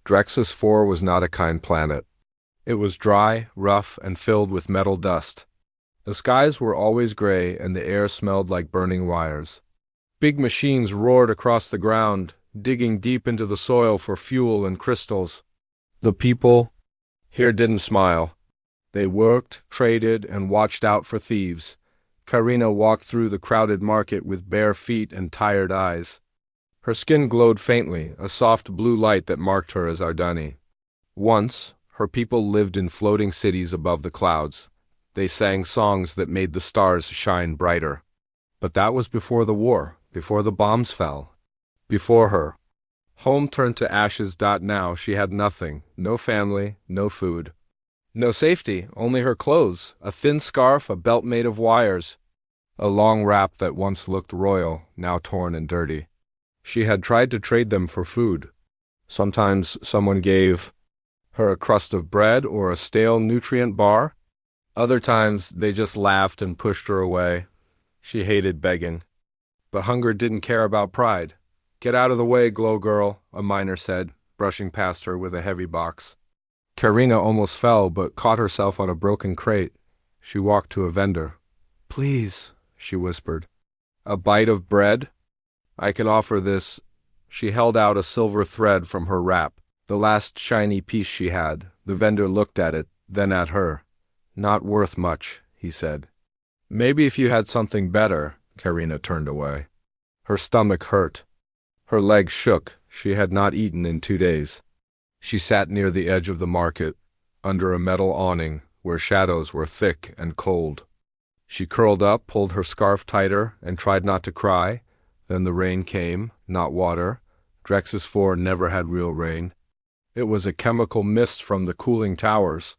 Drexus 4 was not a kind planet. It was dry, rough, and filled with metal dust. The skies were always gray, and the air smelled like burning wires. Big machines roared across the ground, digging deep into the soil for fuel and crystals. The people here didn't smile. They worked, traded, and watched out for thieves. Karina walked through the crowded market with bare feet and tired eyes. Her skin glowed faintly, a soft blue light that marked her as Ardani. Once, her people lived in floating cities above the clouds. They sang songs that made the stars shine brighter. But that was before the war, before the bombs fell. Before her. Home turned to ashes. Now she had nothing, no family, no food. No safety, only her clothes, a thin scarf, a belt made of wires. A long wrap that once looked royal, now torn and dirty. She had tried to trade them for food. Sometimes someone gave her a crust of bread or a stale nutrient bar. Other times they just laughed and pushed her away. She hated begging. But hunger didn't care about pride. "Get out of the way, Glow Girl," a miner said, brushing past her with a heavy box. Karina almost fell, but caught herself on a broken crate. She walked to a vendor. "Please," she whispered. "A bite of bread? I can offer this." She held out a silver thread from her wrap, the last shiny piece she had. The vendor looked at it, then at her. "Not worth much," he said. "Maybe if you had something better." Karina turned away. Her stomach hurt. Her legs shook. She had not eaten in 2 days. She sat near the edge of the market, under a metal awning, where shadows were thick and cold. She curled up, pulled her scarf tighter, and tried not to cry. Then the rain came, not water. Drexus 4 never had real rain. It was a chemical mist from the cooling towers.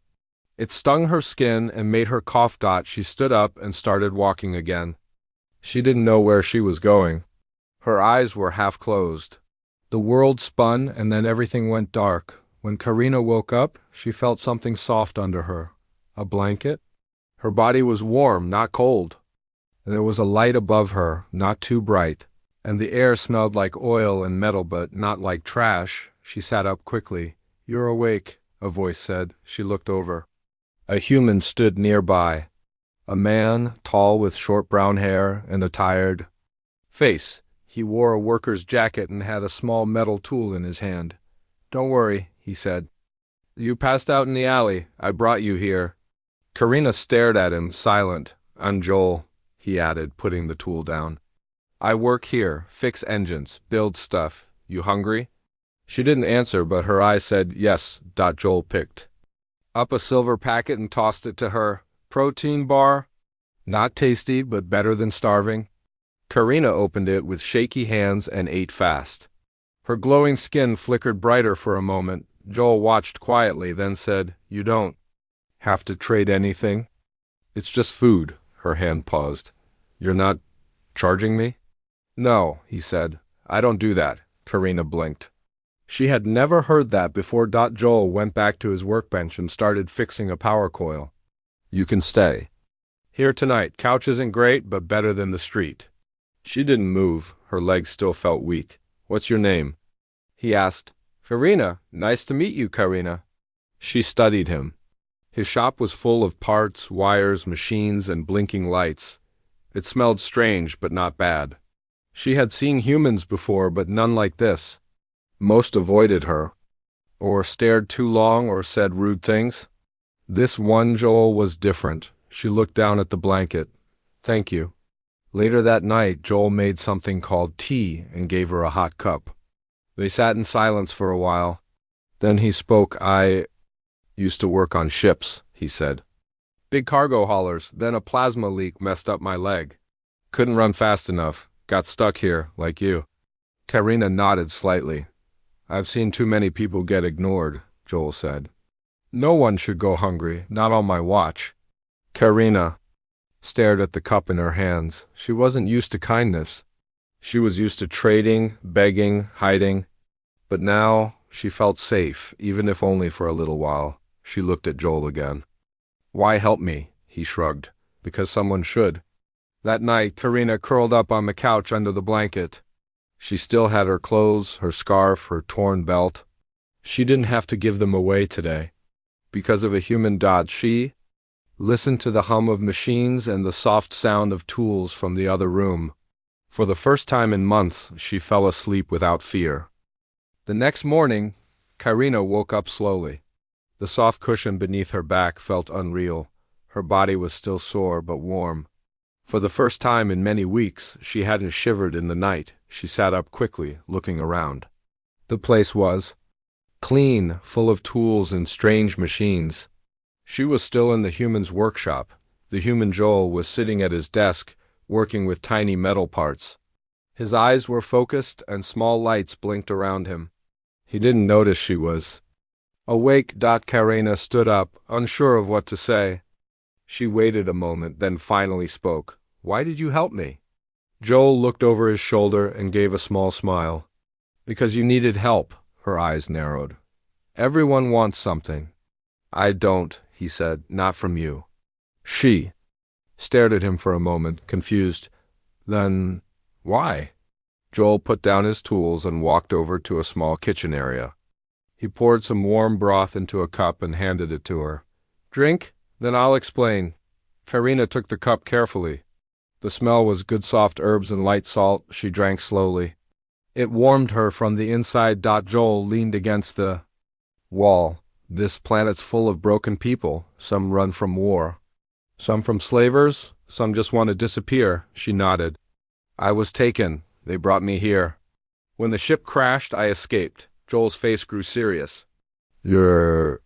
It stung her skin and made her cough. She stood up and started walking again. She didn't know where she was going. Her eyes were half closed. The world spun, and then everything went dark. When Karina woke up, she felt something soft under her. A blanket? Her body was warm, not cold. There was a light above her, not too bright. And the air smelled like oil and metal, but not like trash. She sat up quickly. "You're awake," a voice said. She looked over. A human stood nearby. A man, tall with short brown hair and a tired face. He wore a worker's jacket and had a small metal tool in his hand. "Don't worry," he said. "You passed out in the alley. I brought you here." Karina stared at him, silent. "I'm Joel," he added, putting the tool down. "I work here, fix engines, build stuff. You hungry?" She didn't answer, but her eyes said yes. Joel picked up a silver packet and tossed it to her. "Protein bar? Not tasty, but better than starving." Karina opened it with shaky hands and ate fast. Her glowing skin flickered brighter for a moment. Joel watched quietly, then said, "You don't have to trade anything. It's just food." Her hand paused. "You're not charging me?" "No," he said. "I don't do that." Karina blinked. She had never heard that before. Joel went back to his workbench and started fixing a power coil. "You can stay here tonight. Couch isn't great, but better than the street." She didn't move. Her legs still felt weak. "What's your name?" he asked. "Karina. Nice to meet you, Karina." She studied him. His shop was full of parts, wires, machines, and blinking lights. It smelled strange, but not bad. She had seen humans before, but none like this. Most avoided her, or stared too long, or said rude things. This one Joel was different. She looked down at the blanket. "Thank you." Later that night, Joel made something called tea and gave her a hot cup. They sat in silence for a while. Then he spoke. "I used to work on ships," he said. "Big cargo haulers. Then a plasma leak messed up my leg. Couldn't run fast enough. Got stuck here, like you." Karina nodded slightly. "I've seen too many people get ignored," Joel said. "No one should go hungry, not on my watch." Karina stared at the cup in her hands. She wasn't used to kindness. She was used to trading, begging, hiding. But now she felt safe, even if only for a little while. She looked at Joel again. "Why help me?" he shrugged. "Because someone should." That night, Karina curled up on the couch under the blanket. She still had her clothes, her scarf, her torn belt. She didn't have to give them away today. Because of a human. She listened to the hum of machines and the soft sound of tools from the other room. For the first time in months, she fell asleep without fear. The next morning, Karina woke up slowly. The soft cushion beneath her back felt unreal. Her body was still sore but warm. For the first time in many weeks, she hadn't shivered in the night. She sat up quickly, looking around. The place was clean, full of tools and strange machines. She was still in the human's workshop. The human Joel was sitting at his desk, working with tiny metal parts. His eyes were focused and small lights blinked around him. He didn't notice she was awake. Karina stood up, unsure of what to say. She waited a moment, then finally spoke. "Why did you help me?" Joel looked over his shoulder and gave a small smile. "Because you needed help." Her eyes narrowed. "Everyone wants something." "I don't," he said, "not from you." She stared at him for a moment, confused. "Then why?" Joel put down his tools and walked over to a small kitchen area. He poured some warm broth into a cup and handed it to her. "Drink? Then I'll explain." Karina took the cup carefully. The smell was good soft herbs and light salt. She drank slowly. It warmed her from the inside. Joel leaned against the wall. "This planet's full of broken people. Some run from war. Some from slavers. Some just want to disappear." She nodded. "I was taken. They brought me here. When the ship crashed, I escaped." Joel's face grew serious. "You're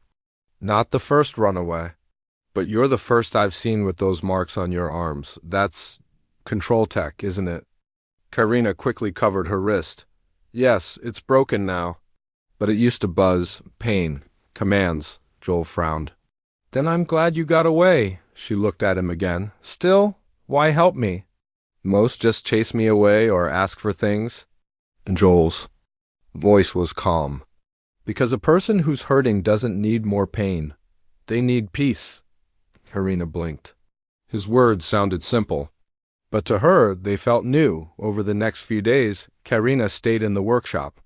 not the first runaway. But you're the first I've seen with those marks on your arms. That's control tech, isn't it?" Karina quickly covered her wrist. "Yes, it's broken now. But it used to buzz. Pain. Commands." Joel frowned. "Then I'm glad you got away." She looked at him again. "Still, why help me?" "Most just chase me away or ask for things." Joel's voice was calm. "Because a person who's hurting doesn't need more pain. They need peace." Karina blinked. His words sounded simple, but to her they felt new. Over the next few days, Karina stayed in the workshop.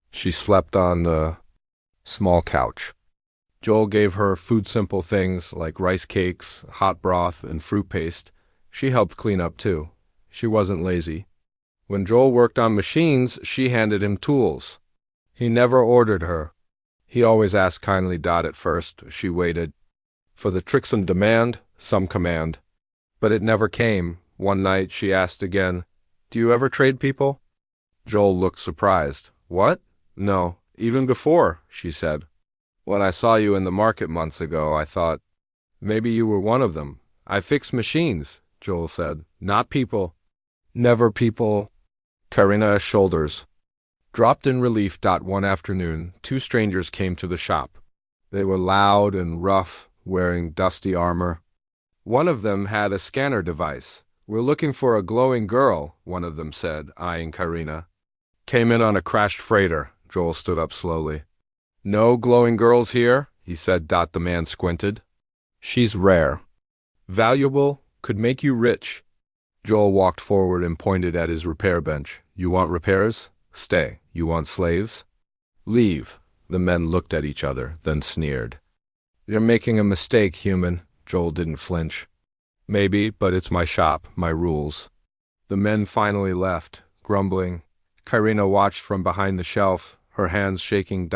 She slept on the small couch. Joel gave her simple things like rice cakes, hot broth, and fruit paste. She helped clean up too. She wasn't lazy. When Joel worked on machines, she handed him tools. He never ordered her. He always asked kindly. At first, she waited for the tricks and demand, some command. But it never came. One night she asked again, "Do you ever trade people?" Joel looked surprised. "What? No, even before," she said. "When I saw you in the market months ago, I thought maybe you were one of them." "I fix machines," Joel said, "not people." "Never people." Karina's shoulders dropped in relief. One afternoon, two strangers came to the shop. They were loud and rough, wearing dusty armor. One of them had a scanner device. "We're looking for a glowing girl," one of them said, eyeing Karina. "Came in on a crashed freighter." Joel stood up slowly. "No glowing girls here," he said. The man squinted. "She's rare. Valuable, could make you rich." Joel walked forward and pointed at his repair bench. "You want repairs? Stay. You want slaves? Leave." The men looked at each other, then sneered. "You're making a mistake, human." Joel didn't flinch. "Maybe, but it's my shop, my rules." The men finally left, grumbling. Karina watched from behind the shelf, her hands shaking.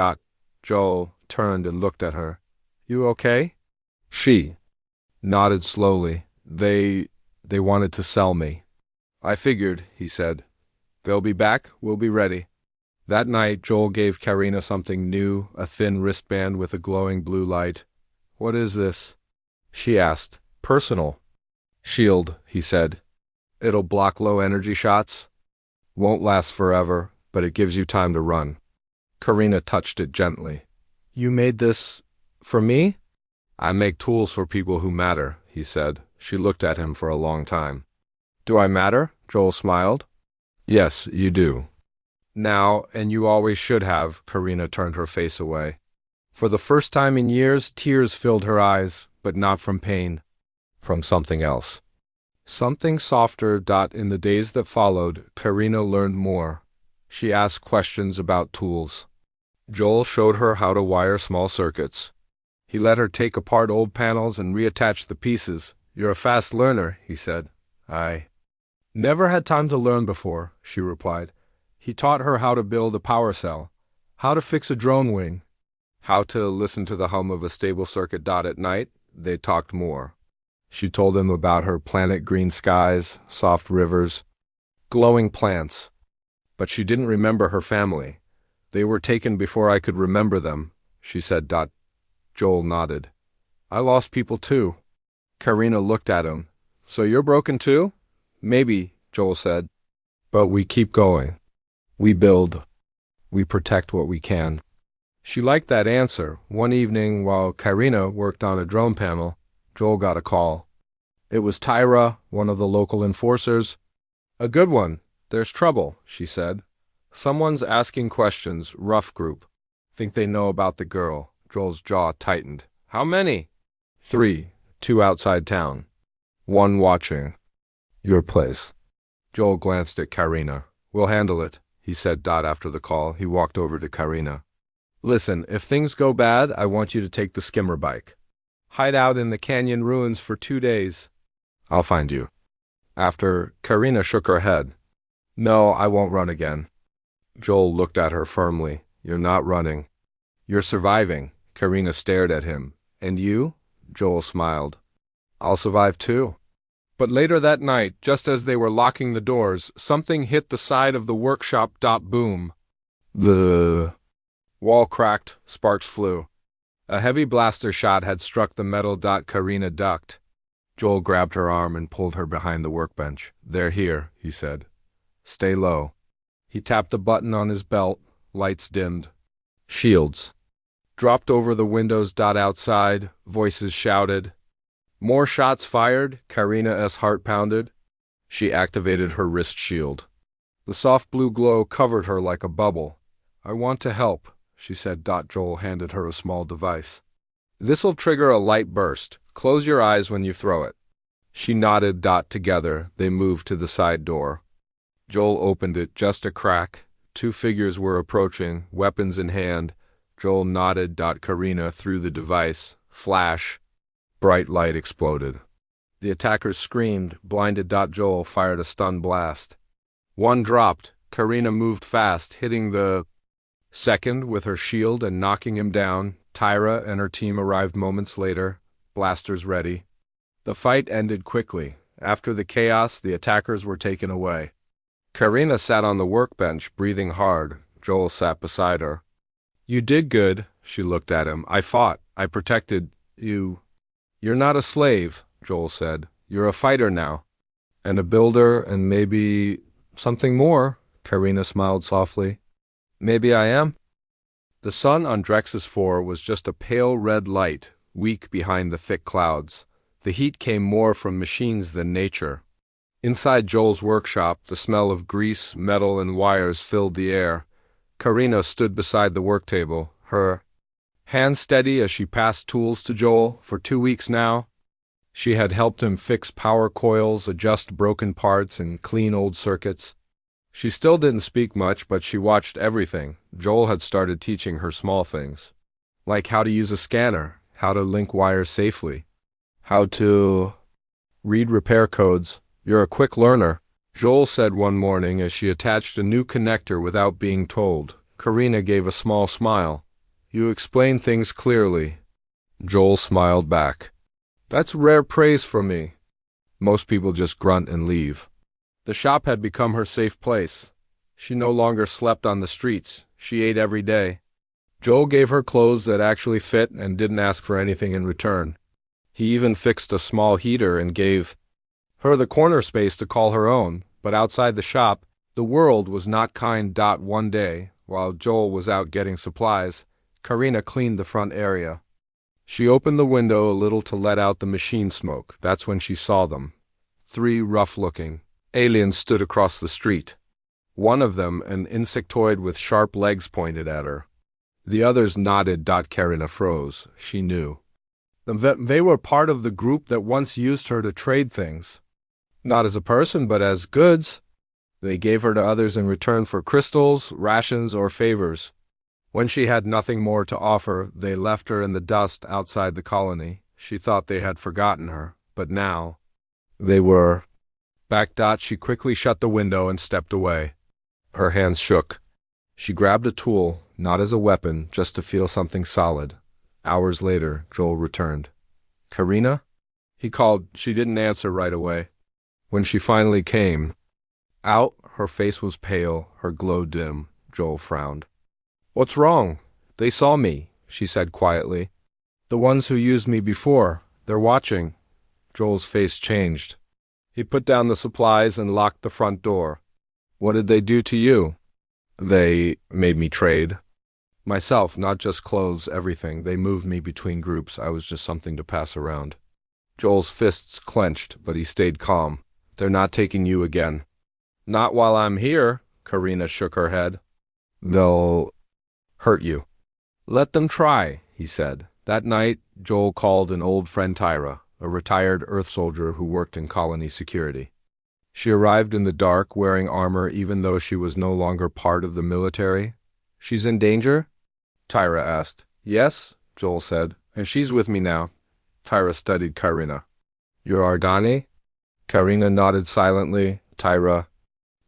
Joel turned and looked at her. "You okay?" She nodded slowly. They wanted to sell me." "I figured," he said. "They'll be back. We'll be ready." That night, Joel gave Karina something new, a thin wristband with a glowing blue light. "What is this?" she asked. "Personal." "Shield," he said. "It'll block low-energy shots. Won't last forever, but it gives you time to run." Karina touched it gently. "You made this for me?" "I make tools for people who matter," he said. She looked at him for a long time. "Do I matter?" Joel smiled. "Yes, you do. Now, and you always should have." Karina turned her face away. For the first time in years, tears filled her eyes, but not from pain. From something else. Something softer. In the days that followed, Karina learned more. She asked questions about tools. Joel showed her how to wire small circuits. He let her take apart old panels and reattach the pieces. "You're a fast learner," he said. "I never had time to learn before," she replied. He taught her how to build a power cell, how to fix a drone wing, how to listen to the hum of a stable circuit. At night, they talked more. She told him about her planet, green skies, soft rivers, glowing plants. But she didn't remember her family. "They were taken before I could remember them," she said. Joel nodded. "I lost people too." Karina looked at him. "So you're broken too?" "Maybe," Joel said. "But we keep going. We build. We protect what we can." She liked that answer. One evening, while Karina worked on a drone panel, Joel got a call. It was Tyra, one of the local enforcers. "A good one. There's trouble," she said. "Someone's asking questions. Rough group. Think they know about the girl." Joel's jaw tightened. "How many?" "3. 2 outside town. 1 watching your place." Joel glanced at Karina. "We'll handle it," he said. After the call, he walked over to Karina. "Listen, if things go bad, I want you to take the skimmer bike. Hide out in the canyon ruins for 2 days. I'll find you." After, Karina shook her head. "No, I won't run again." Joel looked at her firmly. "You're not running. You're surviving." Karina stared at him. "And you?" Joel smiled. "I'll survive too." But later that night, just as they were locking the doors, something hit the side of the workshop. Boom. The wall cracked, sparks flew. A heavy blaster shot had struck the metal. Karina ducked. Joel grabbed her arm and pulled her behind the workbench. "They're here," he said. "Stay low." He tapped a button on his belt. Lights dimmed. Shields dropped over the windows. Outside, voices shouted. More shots fired. Karina's heart pounded. She activated her wrist shield. The soft blue glow covered her like a bubble. "I want to help," she said. Joel handed her a small device. "This'll trigger a light burst. Close your eyes when you throw it." She nodded. Together, they moved to the side door. Joel opened it. Just a crack. 2 figures were approaching, weapons in hand. Joel nodded. Karina threw the device. Flash. Bright light exploded. The attackers screamed, blinded. Joel fired a stun blast. 1 dropped. Karina moved fast, hitting the second with her shield and knocking him down. Tyra and her team arrived moments later, blasters ready. The fight ended quickly. After the chaos, the attackers were taken away. Karina sat on the workbench, breathing hard. Joel sat beside her. "You did good," she looked at him. "I fought. I protected you." "You're not a slave," Joel said. "You're a fighter now. And a builder, and maybe something more." Karina smiled softly. "Maybe I am." The sun on Drex's 4 was just a pale red light, weak behind the thick clouds. The heat came more from machines than nature. Inside Joel's workshop, the smell of grease, metal, and wires filled the air. Karina stood beside the work table, her hand steady as she passed tools to Joel. For 2 weeks now, she had helped him fix power coils, adjust broken parts, and clean old circuits. She still didn't speak much, but she watched everything. Joel had started teaching her small things, like how to use a scanner, how to link wires safely, how to read repair codes. "You're a quick learner," Joel said one morning as she attached a new connector without being told. Karina gave a small smile. "You explain things clearly." Joel smiled back. "That's rare praise from me. Most people just grunt and leave." The shop had become her safe place. She no longer slept on the streets. She ate every day. Joel gave her clothes that actually fit and didn't ask for anything in return. He even fixed a small heater and gave her the corner space to call her own. But outside the shop, the world was not kind. One day, while Joel was out getting supplies, Karina cleaned the front area. She opened the window a little to let out the machine smoke. That's when she saw them. 3 rough-looking aliens stood across the street. One of them, an insectoid with sharp legs, pointed at her. The others nodded. Karina froze. She knew. They were part of the group that once used her to trade things. Not as a person, but as goods. They gave her to others in return for crystals, rations, or favors. When she had nothing more to offer, they left her in the dust outside the colony. She thought they had forgotten her, but now they were back. She quickly shut the window and stepped away. Her hands shook. She grabbed a tool, not as a weapon, just to feel something solid. Hours later, Joel returned. "Karina?" he called. She didn't answer right away. When she finally came out, her face was pale, her glow dim. Joel frowned. "What's wrong?" "They saw me," she said quietly. "The ones who used me before. They're watching." Joel's face changed. He put down the supplies and locked the front door. "What did they do to you?" "They made me trade. Myself, not just clothes, everything. They moved me between groups. I was just something to pass around." Joel's fists clenched, but he stayed calm. "They're not taking you again." "Not while I'm here," Karina shook her head. "They'll hurt you." "Let them try," he said. That night, Joel called an old friend, Tyra, a retired Earth soldier who worked in colony security. She arrived in the dark, wearing armor even though she was no longer part of the military. "She's in danger?" Tyra asked. "Yes," Joel said, "and she's with me now." Tyra studied Karina. "You're Ardani?" Karina nodded silently. Tyra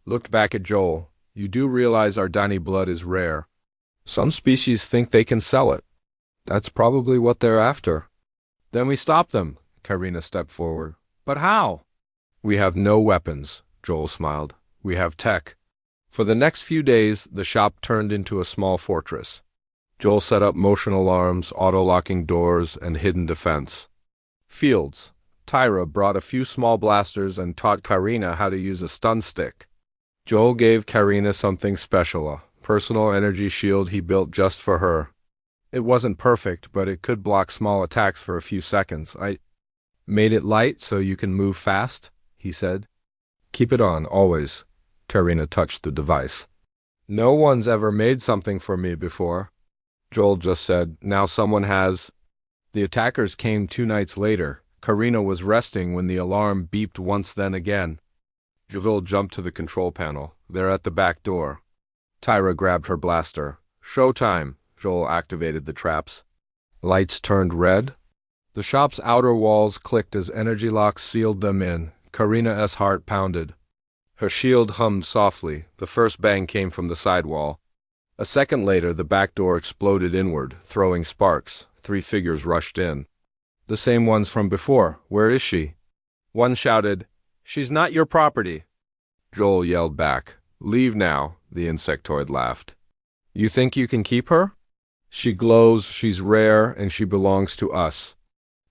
looked back at Joel. "You do realize Ardani blood is rare. Some species think they can sell it. That's probably what they're after." "Then we stop them." Karina stepped forward. "But how?" "We have no weapons," Joel smiled. "We have tech." For the next few days, the shop turned into a small fortress. Joel set up motion alarms, auto-locking doors, and hidden defense fields. Tyra brought a few small blasters and taught Karina how to use a stun stick. Joel gave Karina something special, a personal energy shield he built just for her. It wasn't perfect, but it could block small attacks for a few seconds. "I made it light so you can move fast," he said. "Keep it on, always." Karina touched the device. "No one's ever made something for me before." Joel just said, "Now someone has." The attackers came 2 nights later. Karina was resting when the alarm beeped once, then again. Joel jumped to the control panel. "They're at the back door." Tyra grabbed her blaster. "Showtime." Joel activated the traps. Lights turned red. The shop's outer walls clicked as energy locks sealed them in. Karina's heart pounded. Her shield hummed softly. The first bang came from the side wall. A second later, the back door exploded inward, throwing sparks. 3 figures rushed in. The same ones from before. "Where is she?" One shouted, "She's not your property." Joel yelled back, "Leave now." The insectoid laughed. "You think you can keep her?" "She glows, she's rare, and she belongs to us."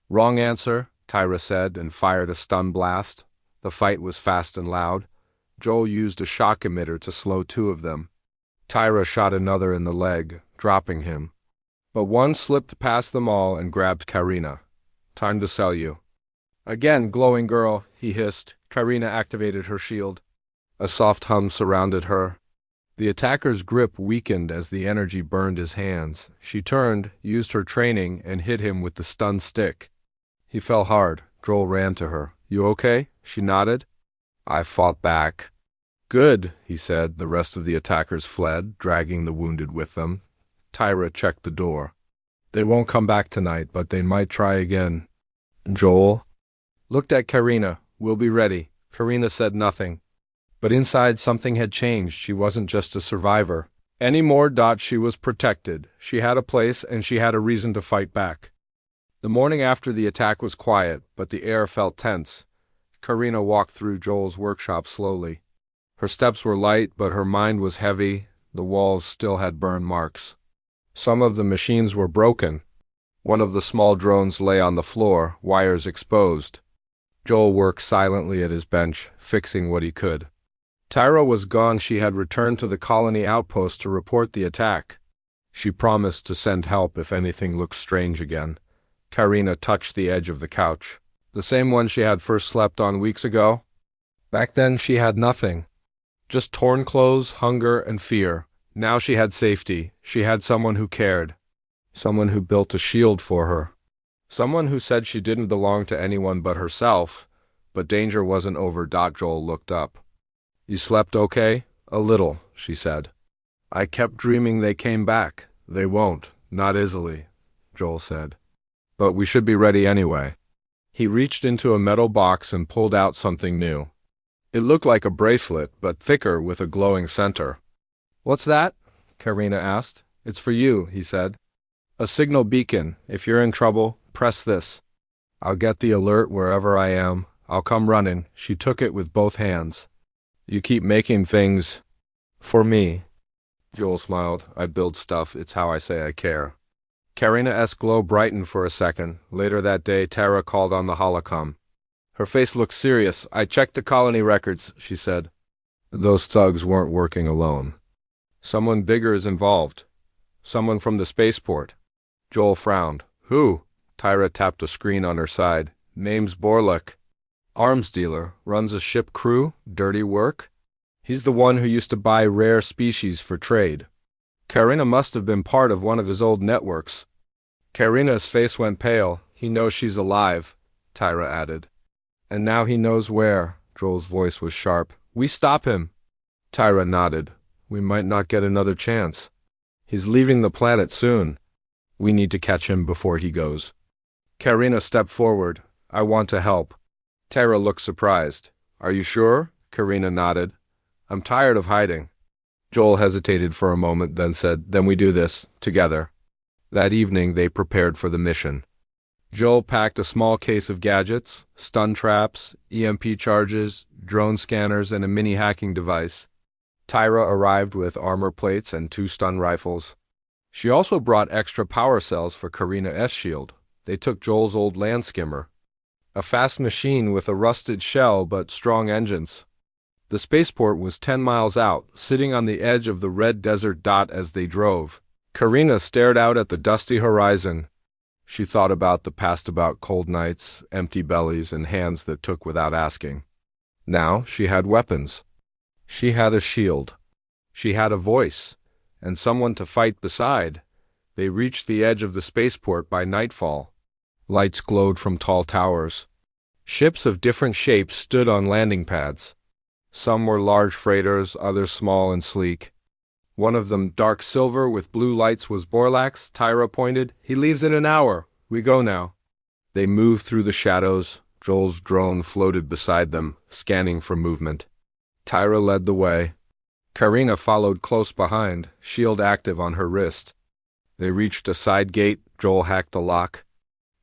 "Wrong answer," Tyra said, and fired a stun blast. The fight was fast and loud. Joel used a shock emitter to slow 2 of them. Tyra shot another in the leg, dropping him. But one slipped past them all and grabbed Karina. "Time to sell you." "Again, glowing girl," he hissed. Karina activated her shield. A soft hum surrounded her. The attacker's grip weakened as the energy burned his hands. She turned, used her training, and hit him with the stun stick. He fell hard. Joel ran to her. "You okay?" She nodded. "I fought back." "Good," he said. The rest of the attackers fled, dragging the wounded with them. Tyra checked the door. "They won't come back tonight, but they might try again." Joel looked at Karina. "We'll be ready." Karina said nothing. But inside, something had changed. She wasn't just a survivor anymore. She was protected. She had a place, and she had a reason to fight back. The morning after the attack was quiet, but the air felt tense. Karina walked through Joel's workshop slowly. Her steps were light, but her mind was heavy. The walls still had burn marks. Some of the machines were broken. One of the small drones lay on the floor, wires exposed. Joel worked silently at his bench, fixing what he could. Tyra was gone. She had returned to the colony outpost to report the attack. She promised to send help if anything looked strange again. Karina touched the edge of the couch. The same one she had first slept on weeks ago? Back then she had nothing. Just torn clothes, hunger, and fear. Now she had safety. She had someone who cared. Someone who built a shield for her. Someone who said she didn't belong to anyone but herself. But danger wasn't over. Joel looked up. "You slept okay?" "A little," she said. "I kept dreaming they came back. They won't, not easily, Joel said. But we should be ready anyway. He reached into a metal box and pulled out something new. It looked like a bracelet, but thicker with a glowing center. What's that? Karina asked. It's for you, he said. A signal beacon. If you're in trouble, press this. I'll get the alert wherever I am. I'll come running. She took it with both hands. You keep making things for me. Joel smiled. I build stuff. It's how I say I care. Karina's glow brightened for a second. Later that day, Tara called on the holocom. Her face looked serious. I checked the colony records, she said. Those thugs weren't working alone. Someone bigger is involved. Someone from the spaceport. Joel frowned. Who? Tyra tapped a screen on her side. Name's Borlek. Arms dealer. Runs a ship crew. Dirty work. He's the one who used to buy rare species for trade. Karina must have been part of one of his old networks. Karina's face went pale. He knows she's alive, Tyra added. And now he knows where. Joel's voice was sharp. We stop him. Tyra nodded. We might not get another chance. He's leaving the planet soon. We need to catch him before he goes. Karina stepped forward. I want to help. Tyra looked surprised. Are you sure? Karina nodded. I'm tired of hiding. Joel hesitated for a moment, then said, Then we do this, together. That evening they prepared for the mission. Joel packed a small case of gadgets, stun traps, EMP charges, drone scanners, and a mini hacking device. Tyra arrived with armor plates and 2 stun rifles. She also brought extra power cells for Karina's shield. They took Joel's old land skimmer, a fast machine with a rusted shell but strong engines. The spaceport was 10 miles out, sitting on the edge of the red desert dot as they drove. Karina stared out at the dusty horizon. She thought about the past, about cold nights, empty bellies, and hands that took without asking. Now she had weapons. She had a shield. She had a voice, and someone to fight beside. They reached the edge of the spaceport by nightfall. Lights glowed from tall towers. Ships of different shapes stood on landing pads. Some were large freighters, others small and sleek. One of them, dark silver with blue lights, was Borlak's. Tyra pointed. He leaves in an hour. We go now. They moved through the shadows. Joel's drone floated beside them, scanning for movement. Tyra led the way. Karina followed close behind, shield active on her wrist. They reached a side gate. Joel hacked the lock.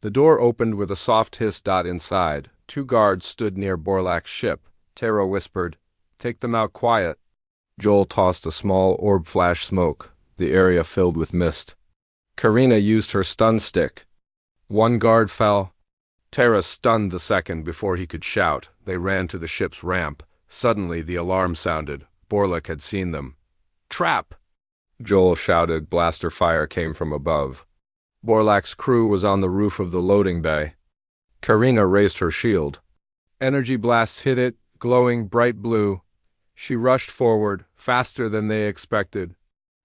The door opened with a soft hiss. Inside, 2 guards stood near Borlak's ship. Tara whispered, Take them out quiet. Joel tossed a small orb flash smoke. The area filled with mist. Karina used her stun stick. 1 guard fell. Tara stunned the second before he could shout. They ran to the ship's ramp. Suddenly the alarm sounded. Borlak had seen them. Trap! Joel shouted. Blaster fire came from above. Borlak's crew was on the roof of the loading bay. Karina raised her shield. Energy blasts hit it, glowing bright blue. She rushed forward, faster than they expected.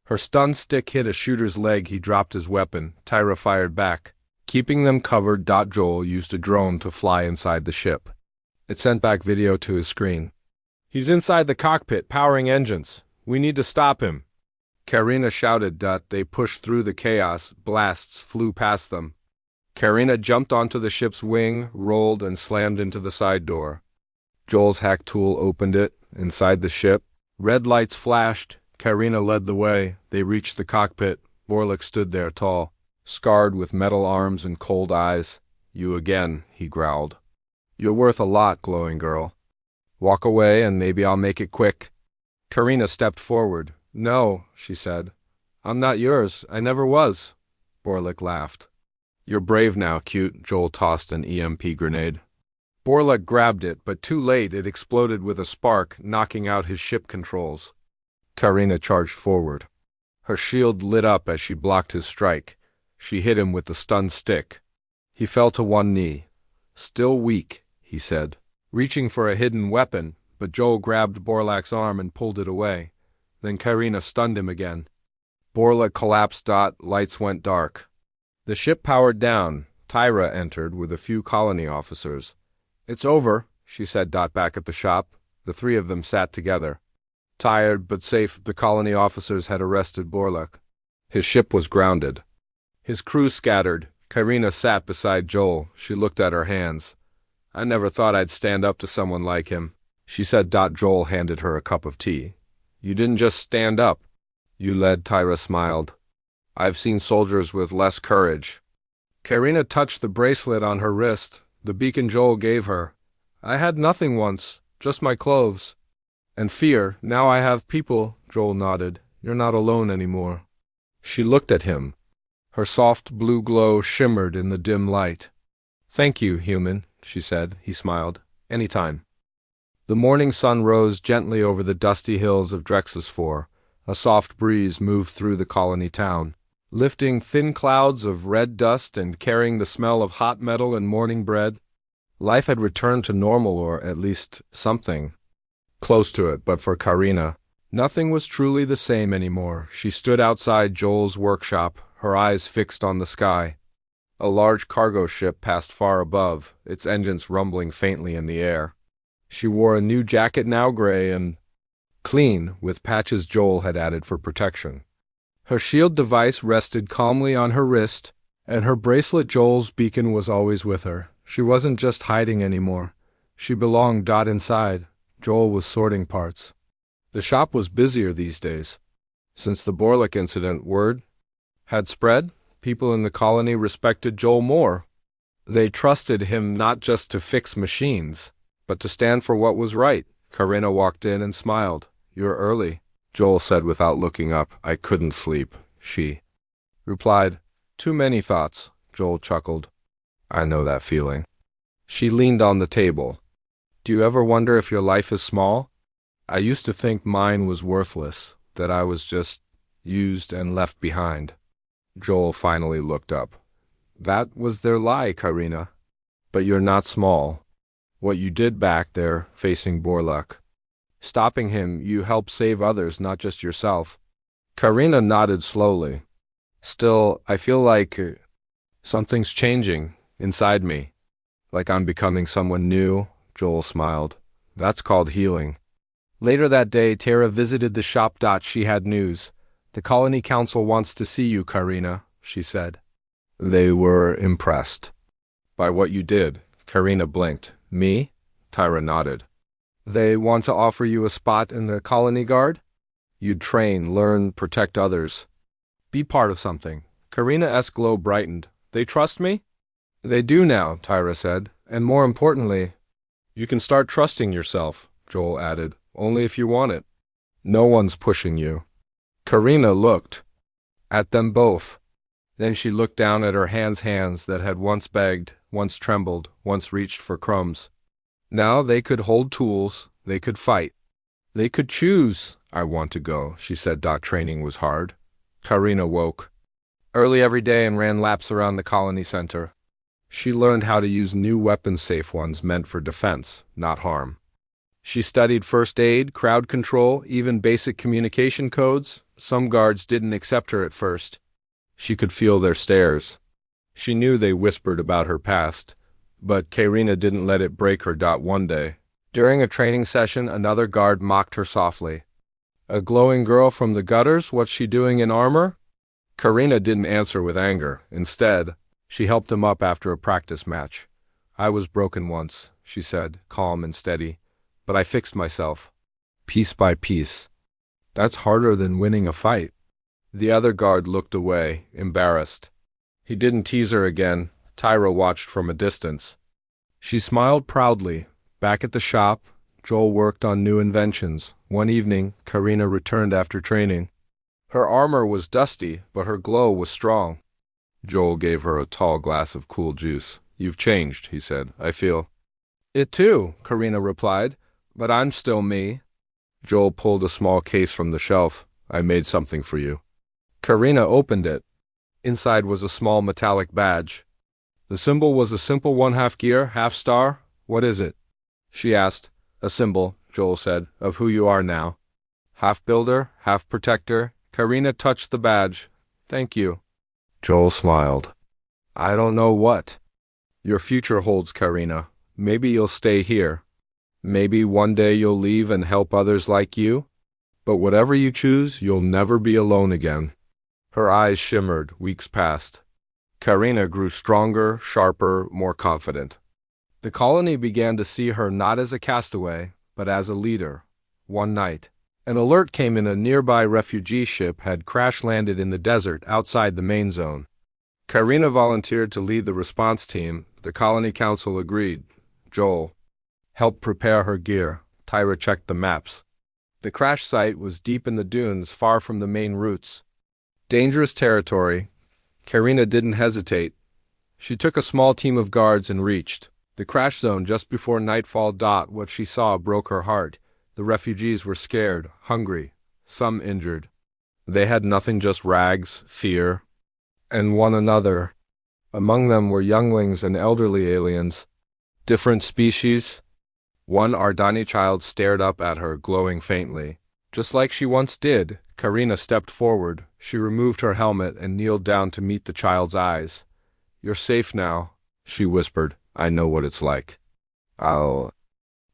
Her stun stick hit a shooter's leg. He dropped his weapon. Tyra fired back. Keeping them covered, Joel used a drone to fly inside the ship. It sent back video to his screen. He's inside the cockpit, powering engines. We need to stop him. Karina shouted. They pushed through the chaos. Blasts flew past them. Karina jumped onto the ship's wing, rolled, and slammed into the side door. Joel's hack tool opened it. Inside the ship, red lights flashed. Karina led the way. They reached the cockpit. Borlak stood there tall, scarred with metal arms and cold eyes. You again, he growled. You're worth a lot, glowing girl. Walk away and maybe I'll make it quick. Karina stepped forward. No, she said. I'm not yours. I never was. Borlak laughed. You're brave now, cute. Joel tossed an EMP grenade. Borlak grabbed it, but too late. It exploded with a spark, knocking out his ship controls. Karina charged forward. Her shield lit up as she blocked his strike. She hit him with the stun stick. He fell to one knee. Still weak, he said, reaching for a hidden weapon, but Joel grabbed Borlak's arm and pulled it away. Then Karina stunned him again. Borlak collapsed. Lights went dark. The ship powered down. Tyra entered with a few colony officers. It's over, she said. Back at the shop, the 3 of them sat together. Tired but safe, the colony officers had arrested Borlak. His ship was grounded. His crew scattered. Karina sat beside Joel. She looked at her hands. I never thought I'd stand up to someone like him, she said. Joel handed her a cup of tea. You didn't just stand up. You led, Tyra smiled. I've seen soldiers with less courage. Karina touched the bracelet on her wrist, the beacon Joel gave her. I had nothing once, just my clothes. And fear. Now I have people, Joel nodded. You're not alone anymore. She looked at him. Her soft blue glow shimmered in the dim light. Thank you, human, she said. He smiled. Anytime. The morning sun rose gently over the dusty hills of Drexisfor. A soft breeze moved through the colony town, lifting thin clouds of red dust and carrying the smell of hot metal and morning bread. Life had returned to normal, or at least something close to it, but for Karina, nothing was truly the same anymore. She stood outside Joel's workshop, her eyes fixed on the sky. A large cargo ship passed far above, its engines rumbling faintly in the air. She wore a new jacket, now gray and clean, with patches Joel had added for protection. Her shield device rested calmly on her wrist, and her bracelet, Joel's beacon, was always with her. She wasn't just hiding anymore. She belonged. Inside, Joel was sorting parts. The shop was busier these days. Since the Borlick incident, word had spread. People in the colony respected Joel more. They trusted him not just to fix machines, but to stand for what was right. Karina walked in and smiled. You're early, Joel said without looking up. I couldn't sleep, she replied. Too many thoughts, Joel chuckled. I know that feeling. She leaned on the table. Do you ever wonder if your life is small? I used to think mine was worthless, that I was just used and left behind. Joel finally looked up. That was their lie, Karina. But you're not small. What you did back there, facing Borluck, stopping him, you helped save others, not just yourself. Karina nodded slowly. Still, I feel like something's changing inside me. Like I'm becoming someone new, Joel smiled. That's called healing. Later that day, Tara visited the shop. She had news. The Colony Council wants to see you, Karina, she said. They were impressed by what you did. Karina blinked. Me? Tyra nodded. They want to offer you a spot in the Colony Guard? You'd train, learn, protect others. Be part of something. Karina's glow brightened. They trust me? They do now, Tyra said. And more importantly, you can start trusting yourself, Joel added. Only if you want it. No one's pushing you. Karina looked at them both. Then she looked down at her hands that had once begged, once trembled, once reached for crumbs. Now they could hold tools, they could fight. They could choose. I want to go, she said. Training was hard. Karina woke early every day and ran laps around the colony center. She learned how to use new weapons, safe ones meant for defense, not harm. She studied first aid, crowd control, even basic communication codes. Some guards didn't accept her at first. She could feel their stares. She knew they whispered about her past, but Karina didn't let it break her. One day, during a training session, another guard mocked her softly. A glowing girl from the gutters, what's she doing in armor? Karina didn't answer with anger. Instead, she helped him up after a practice match. I was broken once, she said, calm and steady. But I fixed myself, piece by piece. That's harder than winning a fight. The other guard looked away, embarrassed. He didn't tease her again. Tyra watched from a distance. She smiled proudly. Back at the shop, Joel worked on new inventions. One evening, Karina returned after training. Her armor was dusty, but her glow was strong. Joel gave her a tall glass of cool juice. You've changed, he said. I feel it too, Karina replied. But I'm still me. Joel pulled a small case from the shelf. I made something for you. Karina opened it. Inside was a small metallic badge. The symbol was a simple 1/2 gear, half star. What is it? She asked. A symbol, Joel said, of who you are now. Half builder, half protector. Karina touched the badge. Thank you. Joel smiled. I don't know what your future holds, Karina. Maybe you'll stay here. Maybe one day you'll leave and help others like you. But whatever you choose, you'll never be alone again. Her eyes shimmered. Weeks passed. Karina grew stronger, sharper, more confident. The colony began to see her not as a castaway, but as a leader. One night, an alert came in. A nearby refugee ship had crash-landed in the desert outside the main zone. Karina volunteered to lead the response team. The colony council agreed. Joel helped prepare her gear. Tyra checked the maps. The crash site was deep in the dunes, far from the main routes. Dangerous territory. Karina didn't hesitate. She took a small team of guards and reached the crash zone just before nightfall. What she saw broke her heart. The refugees were scared, hungry, some injured. They had nothing, just rags, fear, and one another. Among them were younglings and elderly aliens. Different species. One Ardani child stared up at her, glowing faintly. Just like she once did, Karina stepped forward. She removed her helmet and kneeled down to meet the child's eyes. "You're safe now," she whispered. "I know what it's like. I'll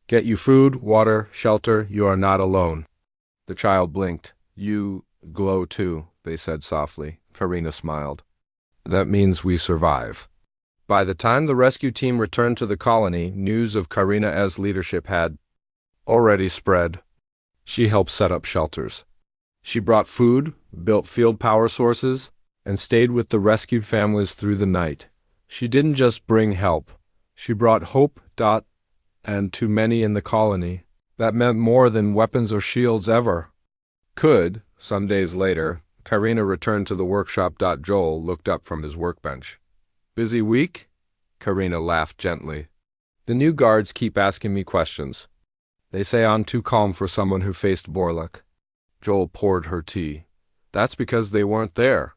get you food, water, shelter. You are not alone." The child blinked. "You glow too," they said softly. Karina smiled. "That means we survive." By the time the rescue team returned to the colony, news of Karina's leadership had already spread. She helped set up shelters. She brought food, built field power sources, and stayed with the rescued families through the night. She didn't just bring help. She brought hope. And to many in the colony, that meant more than weapons or shields ever could. Some days later, Karina returned to the workshop. Joel looked up from his workbench. "Busy week?" Karina laughed gently. "The new guards keep asking me questions. They say I'm too calm for someone who faced Borluk." Joel poured her tea. "That's because they weren't there."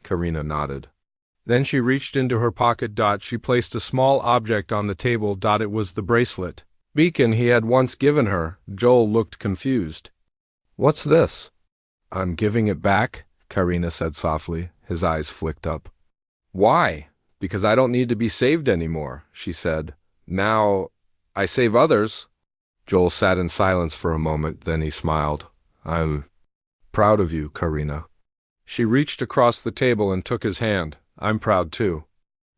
Karina nodded. Then she reached into her pocket. She placed a small object on the table. It was the bracelet beacon he had once given her. Joel looked confused. "What's this?" "I'm giving it back," Karina said softly. His eyes flicked up. "Why?" "Because I don't need to be saved anymore," she said. "Now I save others." Joel sat in silence for a moment, then he smiled. "I'm proud of you, Karina." She reached across the table and took his hand. "I'm proud too.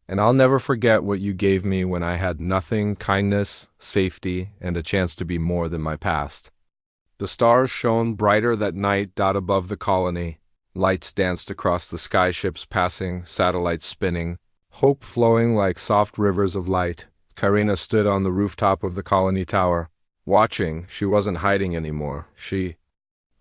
And I'll never forget what you gave me when I had nothing: kindness, safety, and a chance to be more than my past." The stars shone brighter that night. Above the colony, lights danced across the sky, ships passing, satellites spinning, hope flowing like soft rivers of light. Karina stood on the rooftop of the colony tower, watching. She wasn't hiding anymore. She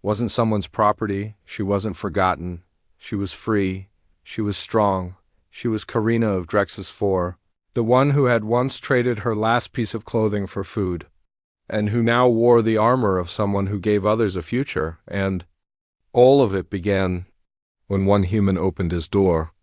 wasn't someone's property. She wasn't forgotten. She was free. She was strong. She was Karina of Drexus 4, the one who had once traded her last piece of clothing for food, and who now wore the armor of someone who gave others a future. And all of it began when one human opened his door.